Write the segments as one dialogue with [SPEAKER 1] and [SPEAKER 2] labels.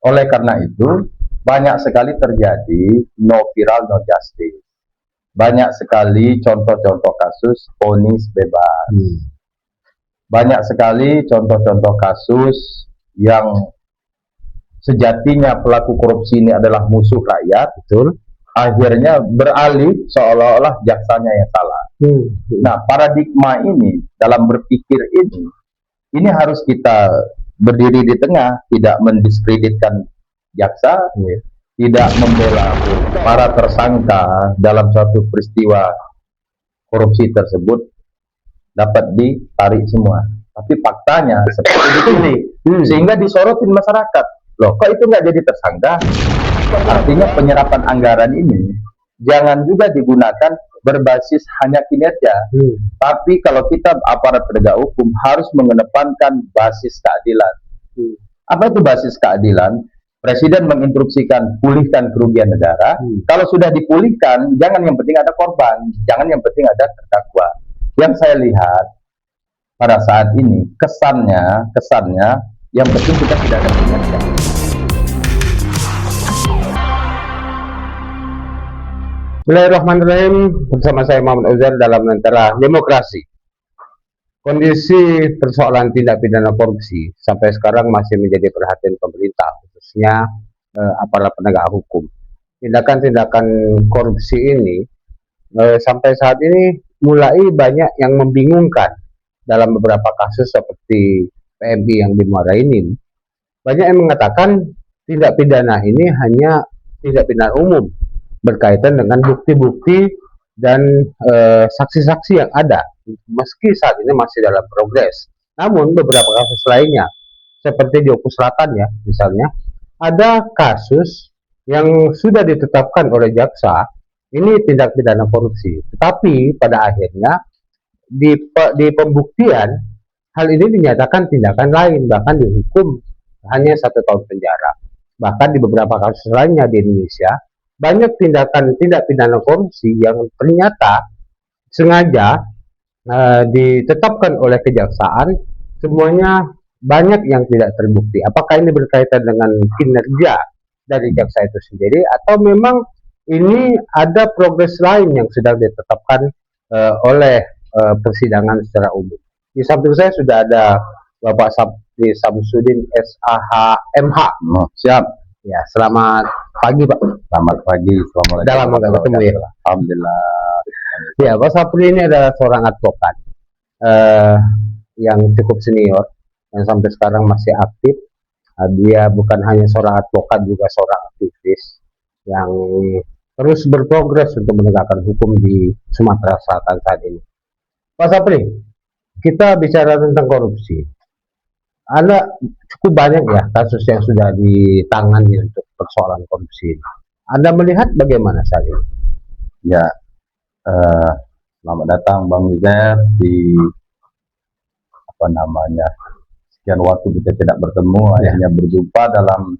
[SPEAKER 1] Oleh karena itu, banyak sekali terjadi no viral, no justice. Banyak sekali contoh-contoh kasus vonis bebas. Banyak sekali contoh-contoh kasus yang sejatinya pelaku korupsi ini adalah musuh rakyat, betul. Akhirnya beralih seolah-olah jaksanya yang salah. Nah, paradigma ini dalam berpikir ini harus kita berdiri di tengah, tidak mendiskreditkan jaksa, tidak membela para tersangka dalam suatu peristiwa korupsi tersebut dapat ditarik semua. Tapi faktanya seperti dipilih, sehingga disorotin masyarakat. Loh, kok itu nggak jadi tersangka? Artinya penyerapan anggaran ini jangan juga digunakan berbasis hanya kinerja. Tapi kalau kita aparat penegak hukum harus mengedepankan basis keadilan. Apa itu basis keadilan? Presiden menginstruksikan pulihkan kerugian negara. Kalau sudah dipulihkan, jangan yang penting ada korban, jangan yang penting ada terdakwa. Yang saya lihat pada saat ini kesannya yang penting kita tidak ada kinerja.
[SPEAKER 2] Bismillahirrahmanirrahim. Bersama saya Muhammad Uzair dalam Lentera Demokrasi. Kondisi persoalan tindak pidana korupsi sampai sekarang masih menjadi perhatian pemerintah, khususnya aparat penegak hukum. Tindakan-tindakan korupsi ini sampai saat ini mulai banyak yang membingungkan. Dalam beberapa kasus seperti PMI yang di Muara Enim, banyak yang mengatakan tindak pidana ini hanya tindak pidana umum berkaitan dengan bukti-bukti dan saksi-saksi yang ada, meski saat ini masih dalam progres. Namun beberapa kasus lainnya seperti di Oku Selatan ya, misalnya ada kasus yang sudah ditetapkan oleh jaksa ini tindak pidana korupsi, tetapi pada akhirnya di pembuktian hal ini dinyatakan tindakan lain, bahkan dihukum hanya 1 tahun penjara. Bahkan di beberapa kasus lainnya di Indonesia banyak tindakan tindak pidana korupsi yang ternyata sengaja ditetapkan oleh kejaksaan, semuanya banyak yang tidak terbukti. Apakah ini berkaitan dengan kinerja dari jaksa itu sendiri, atau memang ini ada progres lain yang sedang ditetapkan oleh persidangan secara umum. Di samping saya sudah ada Bapak Sabri Samsudin SAH MH.
[SPEAKER 1] Siap.
[SPEAKER 2] Ya, selamat pagi Pak.
[SPEAKER 1] Selamat pagi. Assalamualaikum.
[SPEAKER 2] Dalam ketemu ya.
[SPEAKER 1] Alhamdulillah.
[SPEAKER 2] Ya, Pak Sapri ini adalah seorang advokat yang cukup senior yang sampai sekarang masih aktif. Dia bukan hanya seorang advokat, juga seorang aktivis yang terus berprogres untuk menegakkan hukum di Sumatera Selatan saat ini. Pak Sapri, kita bicara tentang korupsi. Ada cukup banyak ya kasus yang sudah ditangani untuk persoalan korupsi. Anda melihat bagaimana saat ini?
[SPEAKER 1] Ya, selamat datang Bang Uzair di sekian waktu kita tidak bertemu, akhirnya berjumpa dalam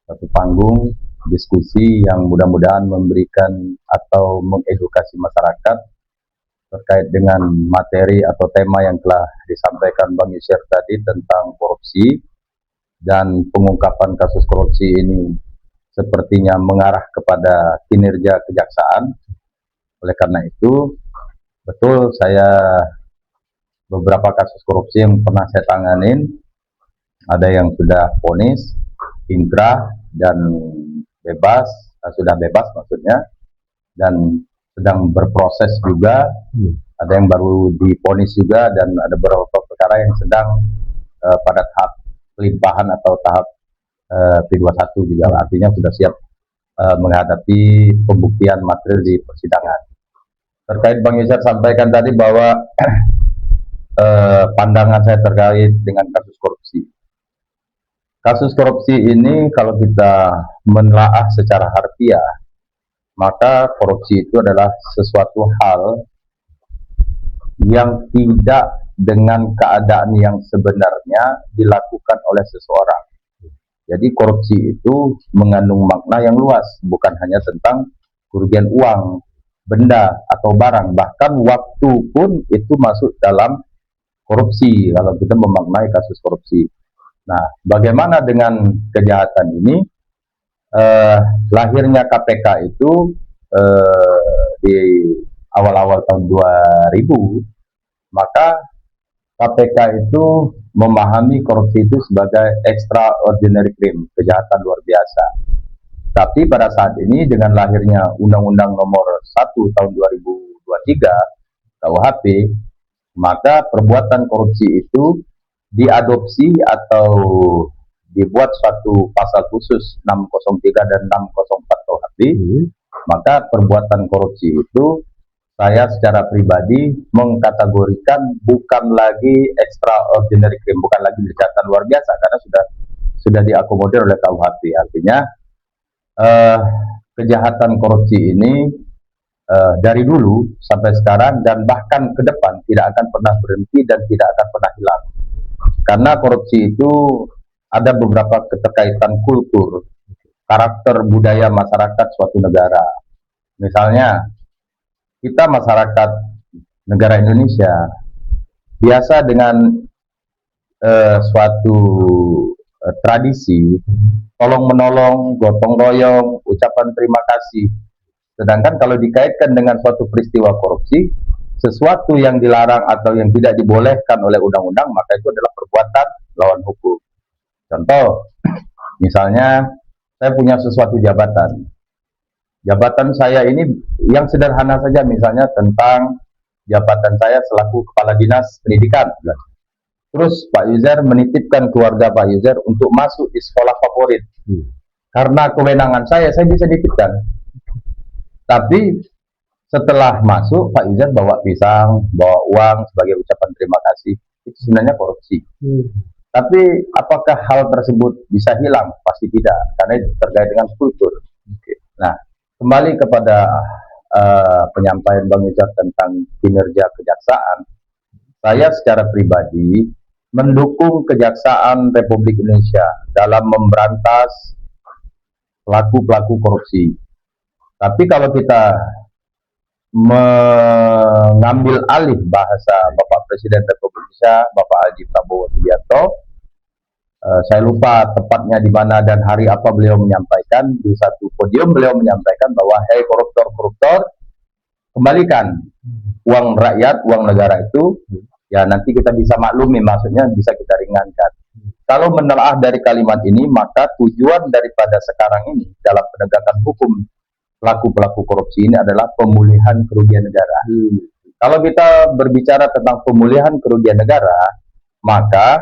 [SPEAKER 1] satu panggung diskusi yang mudah-mudahan memberikan atau mengedukasi masyarakat terkait dengan materi atau tema yang telah disampaikan Bang Uzair tadi tentang korupsi, dan pengungkapan kasus korupsi ini sepertinya mengarah kepada kinerja kejaksaan. Oleh karena itu, betul, saya beberapa kasus korupsi yang pernah saya tanganin, ada yang sudah vonis, inkrah, dan bebas, sudah bebas maksudnya, dan sedang berproses juga. Ada yang baru divonis juga, dan ada beberapa perkara yang sedang pada tahap pelimpahan atau tahap P21 juga, artinya sudah siap menghadapi pembuktian material di persidangan. Terkait Bang Uzair sampaikan tadi bahwa pandangan saya terkait dengan kasus korupsi. Kasus korupsi ini kalau kita menelaah secara harfiah, maka korupsi itu adalah sesuatu hal yang tidak dengan keadaan yang sebenarnya dilakukan oleh seseorang. Jadi korupsi itu mengandung makna yang luas, bukan hanya tentang kerugian uang, benda, atau barang, bahkan waktu pun itu masuk dalam korupsi kalau kita memaknai kasus korupsi. Nah, bagaimana dengan kejahatan ini? Lahirnya KPK itu di awal-awal tahun 2000, maka KPK itu memahami korupsi itu sebagai extraordinary crime, kejahatan luar biasa. Tapi pada saat ini dengan lahirnya Undang-Undang Nomor 1 Tahun 2023 KUHP, maka perbuatan korupsi itu diadopsi atau dibuat suatu pasal khusus 603 dan 604 KUHP. Maka perbuatan korupsi itu saya secara pribadi mengkategorikan bukan lagi extraordinary crime, bukan lagi kejahatan luar biasa karena sudah diakomodir oleh KUHP. Artinya kejahatan korupsi ini dari dulu sampai sekarang dan bahkan ke depan tidak akan pernah berhenti dan tidak akan pernah hilang. Karena korupsi itu ada beberapa keterkaitan kultur, karakter budaya masyarakat suatu negara. Misalnya, kita masyarakat negara Indonesia biasa dengan suatu tradisi tolong menolong, gotong royong, ucapan terima kasih. Sedangkan kalau dikaitkan dengan suatu peristiwa korupsi, sesuatu yang dilarang atau yang tidak dibolehkan oleh undang-undang, maka itu adalah perbuatan lawan hukum. Contoh, misalnya saya punya sesuatu jabatan. Jabatan saya ini yang sederhana saja, misalnya tentang jabatan saya selaku Kepala Dinas Pendidikan. Terus Pak Yuzer menitipkan keluarga Pak Yuzer untuk masuk di sekolah favorit. Karena kewenangan saya bisa dititipkan. Tapi setelah masuk, Pak Yuzer bawa pisang, bawa uang sebagai ucapan terima kasih. Itu sebenarnya korupsi. Tapi apakah hal tersebut bisa hilang? Pasti tidak, karena itu terkait dengan kultur. Nah, kembali kepada penyampaian Bang Yuzer tentang kinerja kejaksaan. Saya secara pribadi mendukung Kejaksaan Republik Indonesia dalam memberantas pelaku-pelaku korupsi. Tapi kalau kita mengambil alih bahasa Bapak Presiden Republik Indonesia, Bapak Haji Prabowo Subianto, saya lupa tepatnya di mana dan hari apa beliau menyampaikan, di satu podium beliau menyampaikan bahwa hei koruptor-koruptor, kembalikan uang rakyat, uang negara itu, ya nanti kita bisa maklumi, maksudnya bisa kita ringankan. Kalau menelaah dari kalimat ini, maka tujuan daripada sekarang ini dalam penegakan hukum pelaku-pelaku korupsi ini adalah pemulihan kerugian negara. Kalau kita berbicara tentang pemulihan kerugian negara, maka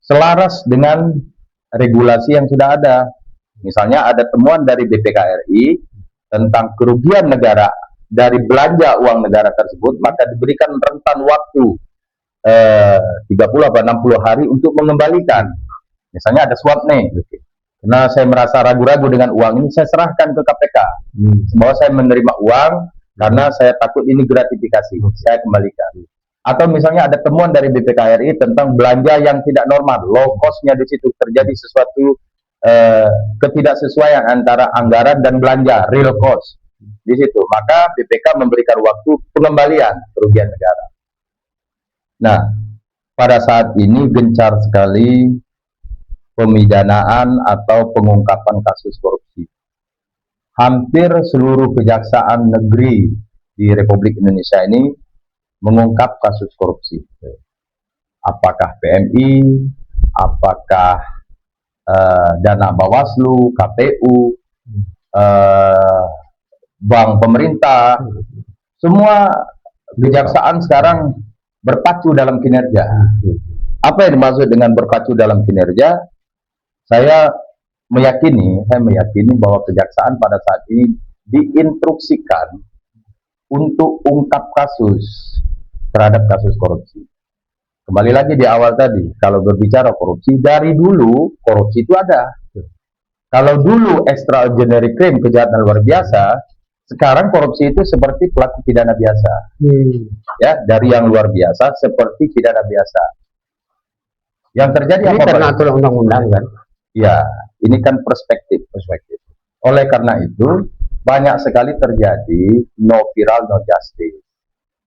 [SPEAKER 1] selaras dengan regulasi yang sudah ada. Misalnya ada temuan dari BPK-RI tentang kerugian negara dari belanja uang negara tersebut, maka diberikan rentan waktu 30 atau 60 hari untuk mengembalikan. Misalnya ada suap nih, karena saya merasa ragu-ragu dengan uang ini, saya serahkan ke KPK bahwa saya menerima uang karena saya takut ini gratifikasi, saya kembalikan. Atau misalnya ada temuan dari BPK-RI tentang belanja yang tidak normal, low cost-nya di situ terjadi sesuatu ketidaksesuaian antara anggaran dan belanja, real cost di situ, maka BPK memberikan waktu pengembalian kerugian negara. Nah, pada saat ini gencar sekali pemidanaan atau pengungkapan kasus korupsi. Hampir seluruh kejaksaan negeri di Republik Indonesia ini mengungkap kasus korupsi. Apakah PMI, apakah dana Bawaslu, KPU, bank pemerintah, semua kejaksaan sekarang berpacu dalam kinerja. Apa yang dimaksud dengan berpacu dalam kinerja? Saya meyakini bahwa kejaksaan pada saat ini diinstruksikan untuk ungkap kasus terhadap kasus korupsi. Kembali lagi di awal tadi, kalau berbicara korupsi, dari dulu korupsi itu ada. Kalau dulu extraordinary crime, kejahatan luar biasa, sekarang korupsi itu seperti pelaku pidana biasa. Ya, dari yang luar biasa seperti pidana biasa. Yang terjadi
[SPEAKER 2] ini
[SPEAKER 1] apa?
[SPEAKER 2] Karena aturan undang-undang kan?
[SPEAKER 1] Ya, ini kan perspektif. Oleh karena itu, banyak sekali terjadi no viral, no justice.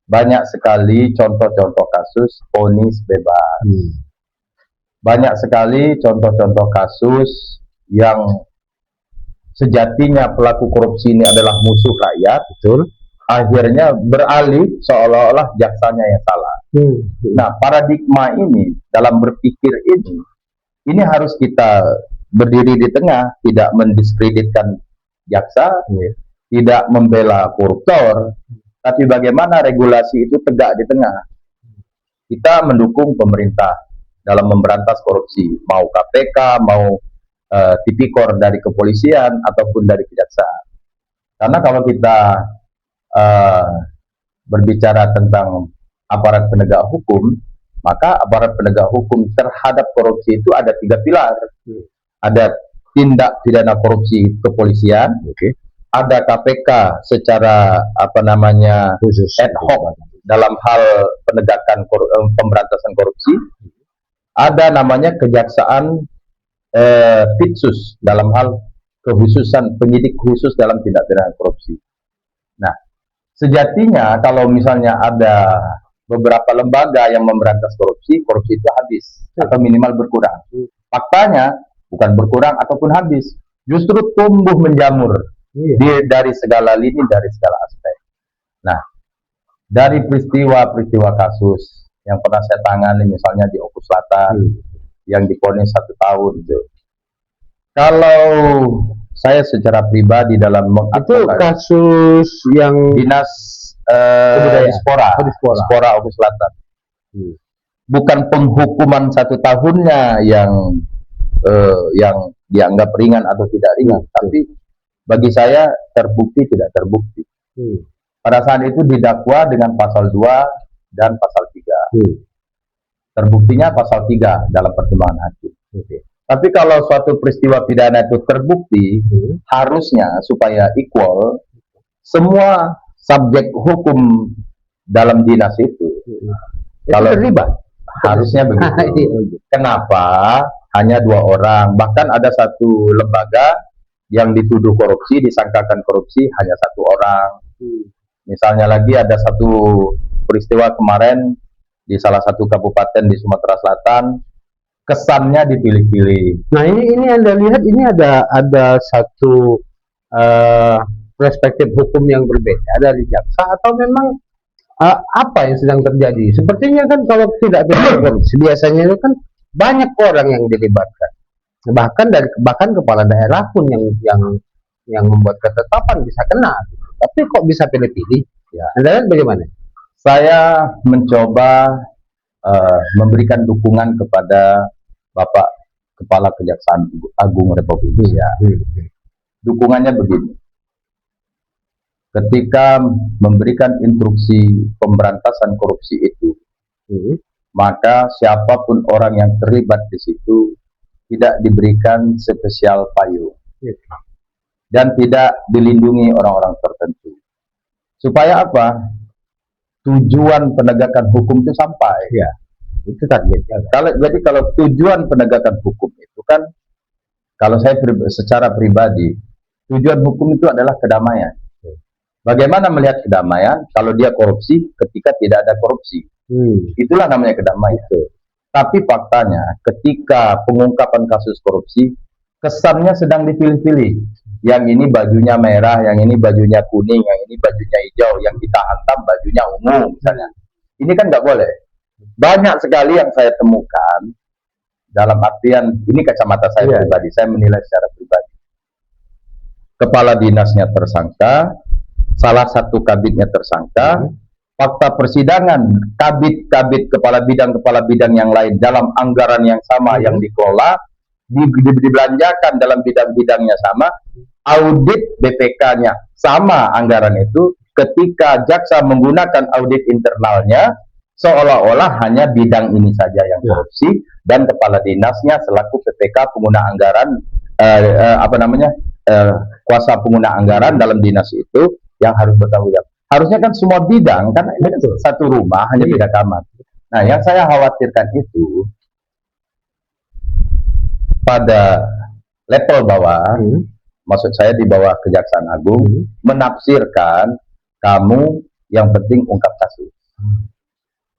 [SPEAKER 1] Banyak sekali contoh-contoh kasus vonis bebas. Banyak sekali contoh-contoh kasus yang sejatinya pelaku korupsi ini adalah musuh rakyat,
[SPEAKER 2] betul.
[SPEAKER 1] akhirnya beralih seolah-olah jaksanya yang salah. Nah, paradigma ini dalam berpikir ini harus kita berdiri di tengah, tidak mendiskreditkan jaksa, tidak membela koruptor, tapi bagaimana regulasi itu tegak di tengah. Kita mendukung pemerintah dalam memberantas korupsi, mau KPK, mau tipikor dari kepolisian ataupun dari kejaksaan. Karena kalau kita berbicara tentang aparat penegak hukum, maka aparat penegak hukum terhadap korupsi itu ada 3 pilar. Ada tindak pidana korupsi kepolisian, ada KPK secara khusus ad hoc dalam hal penegakan pemberantasan korupsi, ada namanya kejaksaan Pitsus dalam hal kekhususan penyidik khusus dalam tindak pidana korupsi. Nah, sejatinya kalau misalnya ada beberapa lembaga yang memberantas korupsi, korupsi itu habis atau minimal berkurang. Faktanya bukan berkurang ataupun habis, justru tumbuh menjamur dari segala lini, dari segala aspek. Nah, dari peristiwa-peristiwa kasus yang pernah saya tangani, misalnya di Oku Selatan, yang diponis 1 tahun itu. Kalau saya secara pribadi dalam
[SPEAKER 2] itu kasus yang
[SPEAKER 1] dinas Dispora Oku Selatan, bukan penghukuman 1 tahunnya yang dianggap ringan atau tidak ringan, tapi bagi saya terbukti tidak terbukti. Pada saat itu didakwa dengan pasal 2 dan pasal 3. Terbuktinya pasal 3 dalam pertimbangan hakim. Tapi kalau suatu peristiwa pidana itu terbukti, harusnya supaya equal, semua subjek hukum dalam dinas itu kalau terlibat, harusnya begitu. Kenapa hanya 2 orang? Bahkan ada 1 lembaga yang dituduh korupsi, disangkakan korupsi hanya 1 orang. Misalnya lagi ada 1 peristiwa kemarin di salah satu kabupaten di Sumatera Selatan, kesannya dipilih-pilih.
[SPEAKER 2] Nah, ini Anda lihat ini ada satu perspektif hukum yang berbeda dari jaksa, atau memang apa yang sedang terjadi? Sepertinya kan kalau tidak korupsi biasanya itu kan banyak orang yang dilibatkan. Bahkan kepala daerah pun yang membuat ketetapan bisa kena. Tapi kok bisa pilih-pilih? Ya. Anda lihat bagaimana?
[SPEAKER 1] Saya mencoba memberikan dukungan kepada Bapak Kepala Kejaksaan Agung Republik Indonesia. Dukungannya begini. Ketika memberikan instruksi pemberantasan korupsi itu, maka siapapun orang yang terlibat di situ tidak diberikan spesial payung dan tidak dilindungi orang-orang tertentu. Supaya apa? Tujuan penegakan hukum itu sampai.
[SPEAKER 2] Ya, itu targetnya.
[SPEAKER 1] Jadi kalau tujuan penegakan hukum itu kan, kalau saya secara pribadi, tujuan hukum itu adalah kedamaian. Bagaimana melihat kedamaian kalau dia korupsi ketika tidak ada korupsi? Itulah namanya kedamaian. Tapi faktanya ketika pengungkapan kasus korupsi, kesannya sedang dipilih-pilih. Yang ini bajunya merah, yang ini bajunya kuning, yang ini bajunya hijau, yang kita hantam bajunya ungu misalnya. Ini kan nggak boleh. Banyak sekali yang saya temukan, dalam artian, ini kacamata saya pribadi, saya menilai secara pribadi. Kepala dinasnya tersangka, salah satu kabitnya tersangka, fakta persidangan, kabit kepala bidang yang lain dalam anggaran yang sama yang dikelola, dibelanjakan dalam bidang-bidangnya sama, audit BPK-nya sama anggaran itu, ketika jaksa menggunakan audit internalnya, seolah-olah hanya bidang ini saja yang korupsi, dan kepala dinasnya selaku PPK pengguna anggaran, kuasa pengguna anggaran dalam dinas itu yang harus bertanggung jawab. Harusnya kan semua bidang, kan ini satu rumah, hanya beda kamar. Nah, yang saya khawatirkan itu, pada level bawah, maksud saya di bawah Kejaksaan Agung, menafsirkan kamu yang penting ungkap kasus.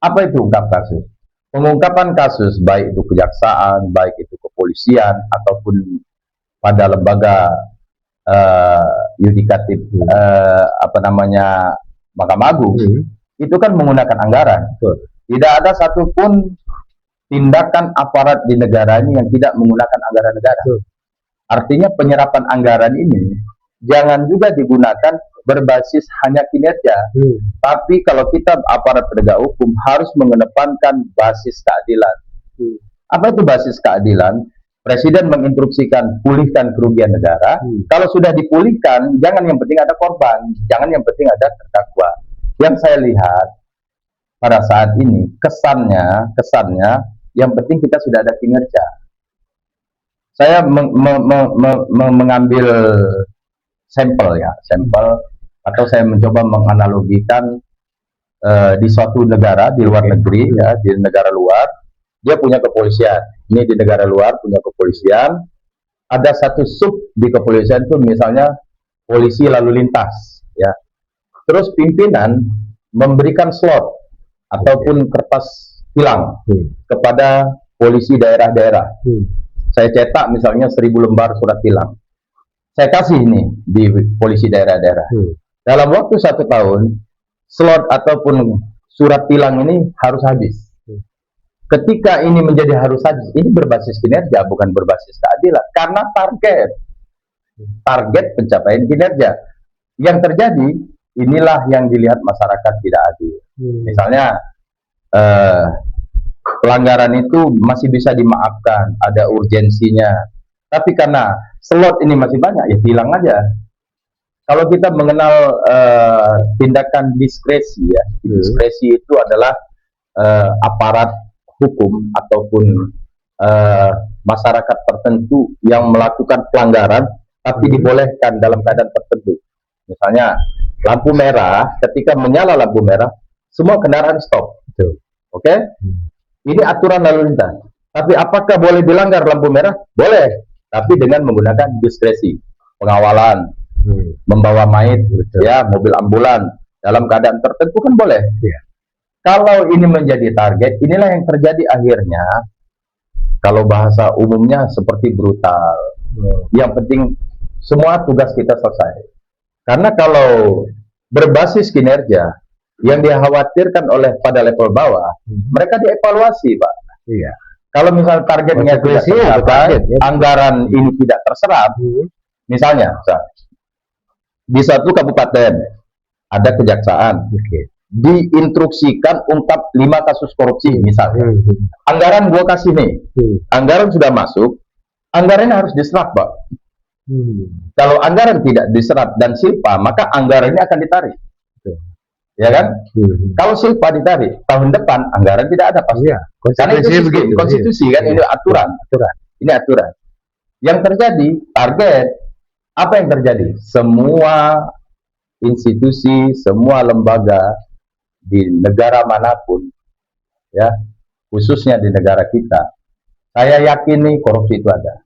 [SPEAKER 1] Apa itu ungkap kasus? pengungkapan kasus baik itu kejaksaan, baik itu kepolisian ataupun pada lembaga yudikatif apa namanya Mahkamah Agung itu kan menggunakan anggaran. Tidak ada satupun tindakan aparat di negara ini yang tidak menggunakan anggaran negara. Artinya penyerapan anggaran ini jangan juga digunakan berbasis hanya kinerja. Tapi kalau kita aparat penegak hukum harus mengedepankan basis keadilan. Apa itu basis keadilan? Presiden menginstruksikan pulihkan kerugian negara. Kalau sudah dipulihkan, jangan yang penting ada korban, jangan yang penting ada terdakwa. Yang saya lihat pada saat ini kesannya yang penting kita sudah ada kinerja. Saya mengambil sampel atau saya mencoba menganalogikan di suatu negara di luar negeri ya, di negara luar dia punya kepolisian. Ini di negara luar punya kepolisian. Ada satu sub di kepolisian itu misalnya polisi lalu lintas ya. Terus pimpinan memberikan slot ataupun kertas tilang kepada polisi daerah-daerah. Saya cetak misalnya 1000 lembar surat tilang. Saya kasih ini di polisi daerah-daerah. Dalam waktu 1 tahun, slot ataupun surat tilang ini harus habis. Ketika ini menjadi harus habis, ini berbasis kinerja, bukan berbasis keadilan. Karena target pencapaian kinerja. Yang terjadi, inilah yang dilihat masyarakat tidak adil. Misalnya, pelanggaran itu masih bisa dimaafkan, ada urgensinya. Tapi karena slot ini masih banyak, ya hilang aja. Kalau kita mengenal tindakan diskresi, ya, diskresi itu adalah aparat hukum ataupun masyarakat tertentu yang melakukan pelanggaran, tapi dibolehkan dalam keadaan tertentu. Misalnya lampu merah, ketika menyala lampu merah, semua kendaraan stop. Oke? Ini aturan lalu lintas. Tapi apakah boleh dilanggar lampu merah? Boleh, tapi dengan menggunakan diskresi, pengawalan, membawa mayat, ya, mobil ambulan dalam keadaan tertentu kan boleh. Kalau ini menjadi target, inilah yang terjadi akhirnya. Kalau bahasa umumnya seperti brutal. Yang penting semua tugas kita selesai. Karena kalau berbasis kinerja, yang dikhawatirkan oleh pada level bawah, mereka dievaluasi, Pak. Kalau misalnya targetnya tidak tercapai, anggaran ini tidak terserap, misalnya di satu kabupaten ada kejaksaan, diinstruksikan ungkap 5 kasus korupsi misalnya. Anggaran gua kasih nih, anggaran sudah masuk, anggarannya harus diserap, Pak. Kalau anggaran tidak diserap dan silpa, maka anggarannya akan ditarik. Ya kan? Kalau silpa ditarik, tahun depan anggaran tidak ada pasti. Karena itu sistem, konstitusi kan, ini aturan. Ini aturan. Yang terjadi, target, apa yang terjadi? Semua institusi, semua lembaga di negara manapun, ya, khususnya di negara kita, saya yakin nih korupsi itu ada.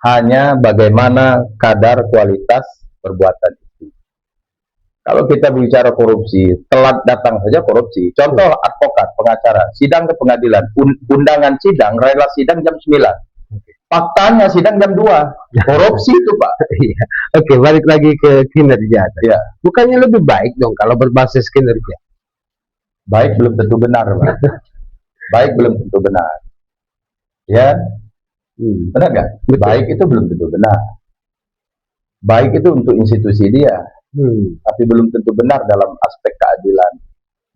[SPEAKER 1] Hanya bagaimana kadar kualitas perbuatan itu. Kalau kita bicara korupsi, telat datang saja korupsi. Contoh advokat, pengacara, sidang ke pengadilan, undangan sidang, rela sidang jam 9. Faktanya sidang jam 2. Korupsi itu, Pak.
[SPEAKER 2] Oke, balik lagi ke kinerja.
[SPEAKER 1] Ya.
[SPEAKER 2] Bukannya lebih baik dong kalau berbasis kinerja?
[SPEAKER 1] Baik belum tentu benar, Pak. Baik belum tentu benar. Ya. Benar nggak? Baik itu belum tentu benar. Baik itu untuk institusi dia. Tapi belum tentu benar dalam aspek keadilan.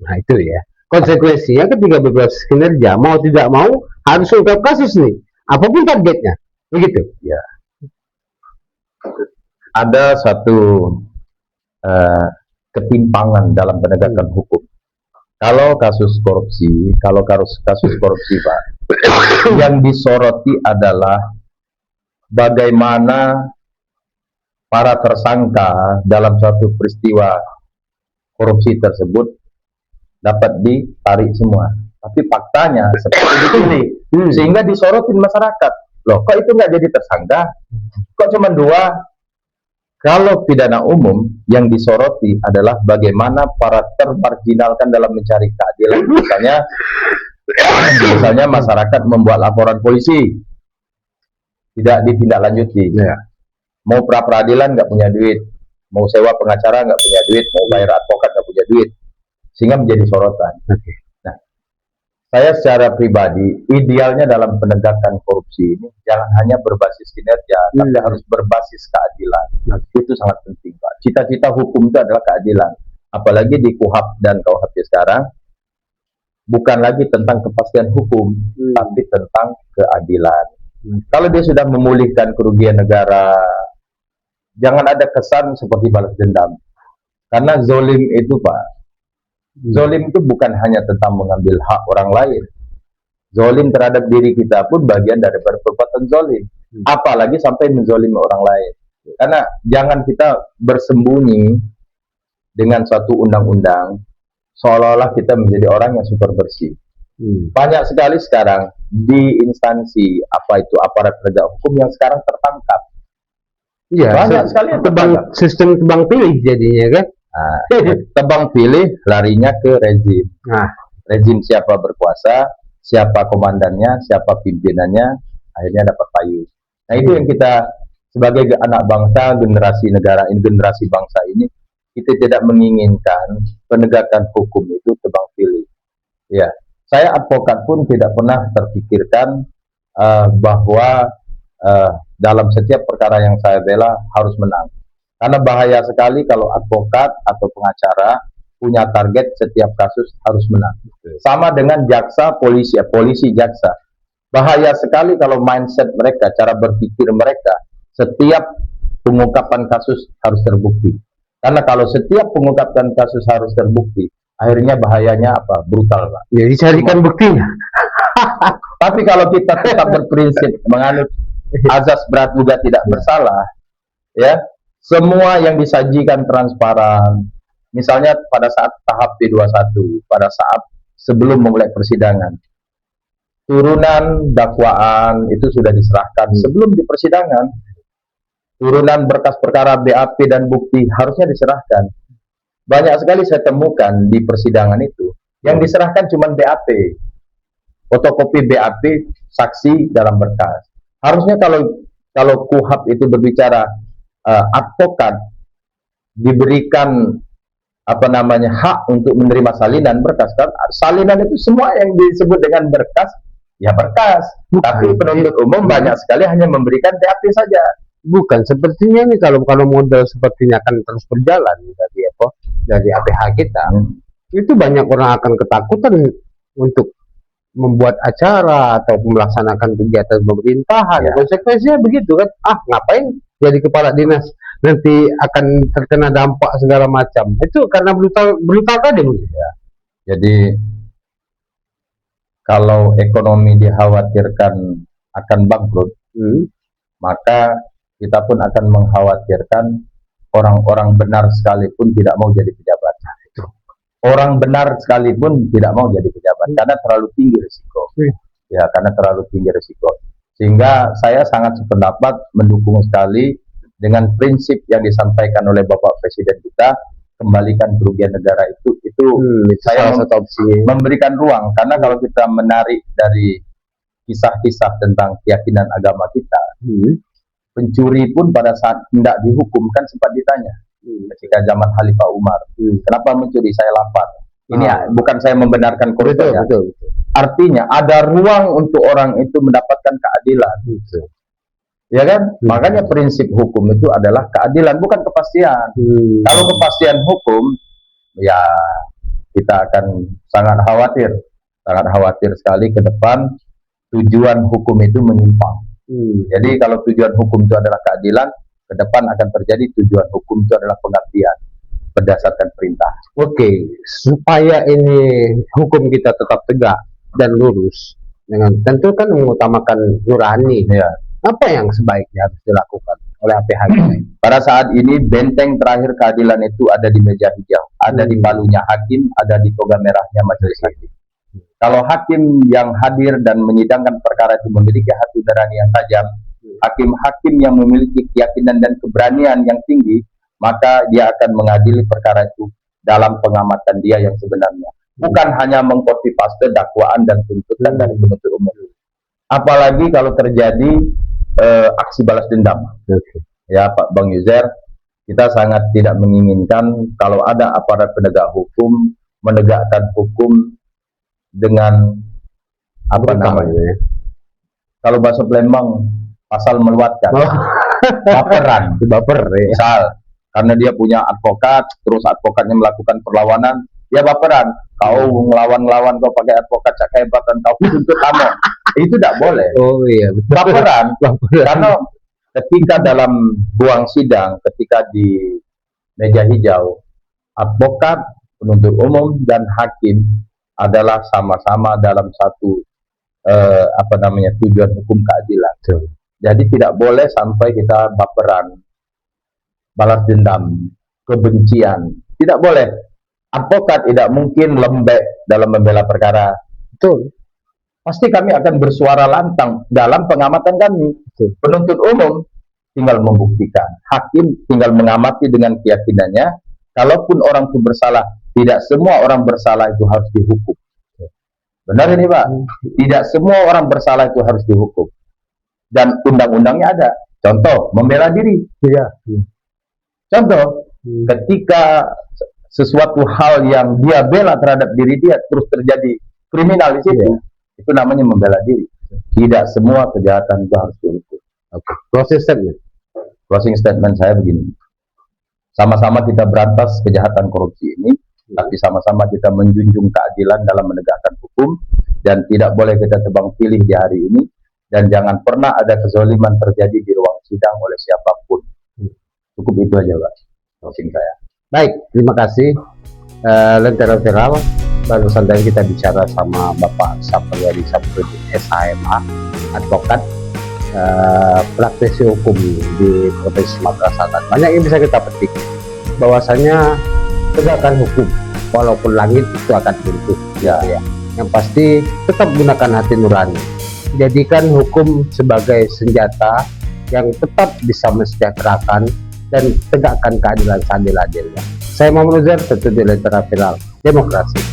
[SPEAKER 2] Nah itu ya. Konsekuensinya ketika berbasis kinerja, mau tidak mau harus ungkap kasus nih. Apapun targetnya, begitu.
[SPEAKER 1] Ya. Ada satu ketimpangan dalam penegakan hukum. Kalau kasus korupsi, Pak, yang disoroti adalah bagaimana para tersangka dalam suatu peristiwa korupsi tersebut dapat ditarik semua. Tapi faktanya seperti dipilih, sehingga disorotin masyarakat. Loh, kok itu nggak jadi tersangka? Kok cuma 2? Kalau pidana umum yang disoroti adalah bagaimana para termarginalkan dalam mencari keadilan. Misalnya masyarakat membuat laporan polisi, tidak ditindaklanjuti.
[SPEAKER 2] Ya.
[SPEAKER 1] Mau pra peradilan nggak punya duit, mau sewa pengacara nggak punya duit, mau bayar advokat nggak punya duit, sehingga menjadi sorotan.
[SPEAKER 2] Oke.
[SPEAKER 1] Nah, saya secara pribadi idealnya dalam penegakan korupsi ini jangan hanya berbasis kinerja, tapi harus berbasis keadilan. Itu sangat penting, Pak. Cita-cita hukum itu adalah keadilan. Apalagi di KUHP dan KUHP sekarang bukan lagi tentang kepastian hukum, tapi tentang keadilan. Kalau dia sudah memulihkan kerugian negara, jangan ada kesan seperti balas dendam. Karena zolim itu, Pak, zolim itu bukan hanya tentang mengambil hak orang lain. Zolim terhadap diri kita pun bagian dari perbuatan zolim. Apalagi sampai menzolimi orang lain. Karena jangan kita bersembunyi dengan suatu undang-undang seolah-olah kita menjadi orang yang super bersih. Banyak sekali sekarang di instansi apa itu aparat penegak hukum yang sekarang tertangkap.
[SPEAKER 2] Iya,
[SPEAKER 1] Banyak sekali yang tertangkap.
[SPEAKER 2] sistem tebang pilih jadinya kan.
[SPEAKER 1] Nah, tebang pilih larinya ke rezim.
[SPEAKER 2] Nah,
[SPEAKER 1] Rezim siapa berkuasa, siapa komandannya, siapa pimpinannya, akhirnya dapat payung. Nah, itu yang kita sebagai anak bangsa, generasi negara ini, generasi bangsa ini, kita tidak menginginkan penegakan hukum itu tebang pilih. Ya, saya advokat pun tidak pernah terpikirkan bahwa dalam setiap perkara yang saya bela harus menang. Karena bahaya sekali kalau advokat atau pengacara punya target setiap kasus harus menang. Sama dengan jaksa, polisi, polisi, jaksa. Bahaya sekali kalau mindset mereka, cara berpikir mereka, setiap pengungkapan kasus harus terbukti. Karena kalau setiap pengungkapan kasus harus terbukti, akhirnya bahayanya apa? Brutal, Pak.
[SPEAKER 2] ya dicarikan buktinya.
[SPEAKER 1] Tapi kalau kita tetap berprinsip menganut azas praduga tidak bersalah, ya, semua yang disajikan transparan. Misalnya pada saat tahap P21, pada saat sebelum memulai persidangan, turunan dakwaan itu sudah diserahkan sebelum di persidangan. Turunan berkas perkara BAP dan bukti harusnya diserahkan. Banyak sekali saya temukan di persidangan itu yang diserahkan cuma BAP, fotokopi BAP, saksi dalam berkas. Harusnya kalau KUHP itu berbicara advokat diberikan hak untuk menerima salinan berkas, kan salinan itu semua yang disebut dengan berkas ya berkas. Tapi penuntut umum banyak sekali hanya memberikan BAP saja.
[SPEAKER 2] Bukan, sepertinya nih kalau model sepertinya akan terus berjalan dari APH kita, itu banyak orang akan ketakutan untuk membuat acara atau melaksanakan kegiatan pemerintahan. Konsekuensinya begitu kan, ngapain jadi kepala dinas, nanti akan terkena dampak segala macam. Itu karena brutal tadi.
[SPEAKER 1] Ya. Jadi kalau ekonomi dikhawatirkan akan bangkrut, maka kita pun akan mengkhawatirkan orang-orang benar sekalipun tidak mau jadi pejabat. Orang benar sekalipun tidak mau jadi pejabat karena terlalu tinggi risiko. Ya, karena terlalu tinggi risiko. Sehingga saya sangat sependapat mendukung sekali dengan prinsip yang disampaikan oleh Bapak Presiden kita, kembalikan kerugian negara itu saya memberikan ruang. Karena kalau kita menarik dari kisah-kisah tentang keyakinan agama kita, pencuri pun pada saat tidak dihukum kan sempat ditanya ketika zaman Khalifah Umar, kenapa mencuri? Saya lapar. Ini bukan saya membenarkan korupsi, ya.
[SPEAKER 2] Betul.
[SPEAKER 1] Artinya ada ruang untuk orang itu mendapatkan keadilan. Ya kan? Makanya prinsip hukum itu adalah keadilan, bukan kepastian. Kalau kepastian hukum, ya kita akan sangat khawatir sekali ke depan tujuan hukum itu menyimpang. Jadi kalau tujuan hukum itu adalah keadilan, ke depan akan terjadi tujuan hukum itu adalah pengabdian berdasarkan perintah.
[SPEAKER 2] Oke, supaya ini hukum kita tetap tegak dan lurus, dengan tentu kan mengutamakan nurani.
[SPEAKER 1] Ya.
[SPEAKER 2] Apa yang sebaiknya harus dilakukan oleh APH kita?
[SPEAKER 1] Pada saat ini benteng terakhir keadilan itu ada di meja hijau, ada di palunya hakim, ada di toga merahnya majelis hakim. Kalau hakim yang hadir dan menyidangkan perkara itu memiliki hati nurani yang tajam, hakim-hakim yang memiliki keyakinan dan keberanian yang tinggi, maka dia akan mengadili perkara itu dalam pengamatan dia yang sebenarnya. Bukan hanya mengcopy paste dakwaan dan tuntutan dari penuntut umum. Apalagi kalau terjadi aksi balas dendam. Ya Pak Bang Yuzer, kita sangat tidak menginginkan kalau ada aparat penegak hukum menegakkan hukum dengan apa namanya? Kalau bahasa Palembang pasal meluatkan, baperan, baper, misal karena dia punya advokat, terus advokatnya melakukan perlawanan, dia baperan. Kau ngelawan-ngelawan, kau pakai advokat cak kehebatan, kau tuntut kamu, itu tidak boleh.
[SPEAKER 2] Oh iya, betul.
[SPEAKER 1] Baperan, karena ketika dalam ruang sidang, ketika di meja hijau, advokat, penuntut umum dan hakim adalah sama-sama dalam satu tujuan hukum keadilan. Jadi tidak boleh sampai kita baperan, balas dendam, kebencian. Tidak boleh. Advokat tidak mungkin lembek dalam membela perkara. Betul. Pasti kami akan bersuara lantang dalam pengamatan kami. Betul. Penuntut umum tinggal membuktikan. Hakim tinggal mengamati dengan keyakinannya. Kalaupun orang itu bersalah, tidak semua orang bersalah itu harus dihukum. Benar ini Pak? Tidak semua orang bersalah itu harus dihukum. Dan undang-undangnya ada. Contoh, membela diri.
[SPEAKER 2] Iya.
[SPEAKER 1] Contoh, ketika sesuatu hal yang dia bela terhadap diri dia terus terjadi kriminal di situ, itu namanya membela diri. Tidak semua kejahatan itu harus dihukum.
[SPEAKER 2] Oke. Closing statement.
[SPEAKER 1] Closing statement saya begini. Sama-sama kita berantas kejahatan korupsi ini, tapi sama-sama kita menjunjung keadilan dalam menegakkan hukum, dan tidak boleh kita tebang pilih di hari ini, dan jangan pernah ada kezaliman terjadi di ruang sidang oleh siapapun. Cukup itu aja Pak, closing saya.
[SPEAKER 2] Baik, terima kasih. Lentera Viral, barusan tadi kita bicara sama Bapak Sapriadi Sapridin, SHMA, advokat, praktisi hukum di Provinsi Sumatera Selatan. Banyak yang bisa kita petik, bahwasanya tegakkan hukum, walaupun langit itu akan runtuh. Ya. Yang pasti tetap gunakan hati nurani. Jadikan hukum sebagai senjata yang tetap bisa mensejahterakan dan tegakkan keadilan seadil-adilnya. Saya Muhammad Uzair, tentu di Lentera Viral Demokrasi.